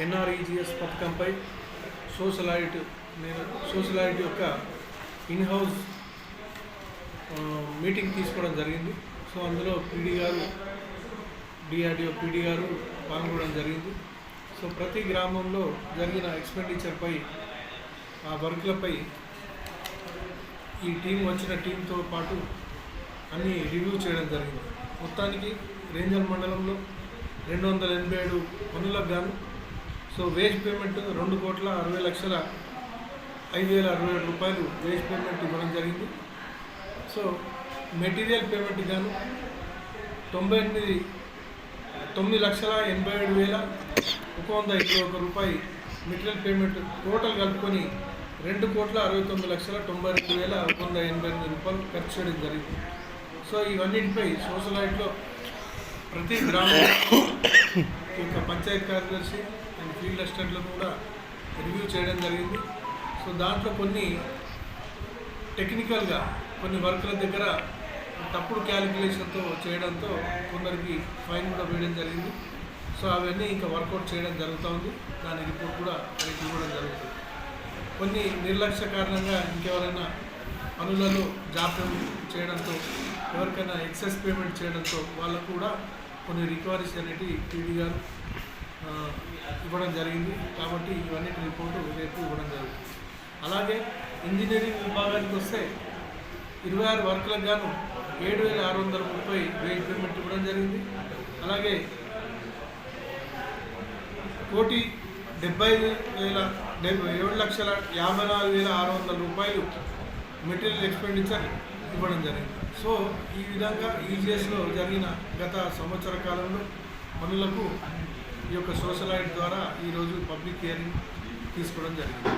NREGS పథకంపై social audit యొక్క in-house meeting తీసుకోవడం జరిగింది. సో అందులో పీడీ గారు, డిఆర్డిఓ పీడీ గారు పాల్గొనడం జరిగింది. సో ప్రతి గ్రామంలో జరిగిన ఎక్స్పెండిచర్పై, ఆ వర్క్లపై ఈ వచ్చిన టీంతో పాటు అన్నీ రివ్యూ చేయడం జరిగింది. మొత్తానికి రేంజల్ మండలంలో 287 పనులకు గాను సో వేజ్ పేమెంట్ 2,60,05,067 రూపాయలు వేజ్ పేమెంట్ ఇవ్వడం జరిగింది. సో మెటీరియల్ పేమెంట్ గాను 9,87,121 రూపాయి మెటీరియల్ పేమెంట్ టోటల్ కలుపుకొని 2,69,92,188 రూపాయలు ఖర్చు చేయడం జరిగింది. సో ఇవన్నిటిపై సోషల్ ఆడిట్లో ప్రతి గ్రామం యొక్క పంచాయతీ కార్యదర్శి అండ్ ఫీల్డ్ అసిస్టెంట్లను కూడా రివ్యూ చేయడం జరిగింది. సో దాంట్లో కొన్ని టెక్నికల్గా కొన్ని వర్కుల దగ్గర తప్పుడు క్యాలిక్యులేషన్తో చేయడంతో కొందరికి ఫైన్ కూడా వేయడం జరిగింది. సో అవన్నీ ఇంకా వర్కౌట్ చేయడం జరుగుతూ ఉంది. దాని రిపోర్ట్ కూడా రేపు ఇవ్వడం జరుగుతుంది. కొన్ని నిర్లక్ష్య కారణంగా ఇంకెవరైనా పనులలో జాప్యం చేయడంతో, ఎవరికైనా ఎక్సెస్ పేమెంట్ చేయడంతో వాళ్ళకు కూడా కొన్ని రికవరీస్ అనేటివి పీడీ గారు ఇవ్వడం జరిగింది. కాబట్టి ఇవన్నిటి రిపోర్టు రేపు ఇవ్వడం జరుగుతుంది. అలాగే ఇంజనీరింగ్ విభాగానికి వస్తే 26 వర్కులకు గాను 7,630 వేజ్ పేమెంట్ ఇవ్వడం జరిగింది. అలాగే 7,54,600 రూపాయలు మెటీరియల్ ఎక్స్పెండిచర్ ఇవ్వడం జరిగింది. సో ఈ విధంగా ఈజీఎస్లో జరిగిన గత సంవత్సర కాలంలో పనులకు ఈ యొక్క సోషల్ ఆడిట్ ద్వారా ఈరోజు పబ్లిక్ హియరింగ్ తీసుకోవడం జరిగింది.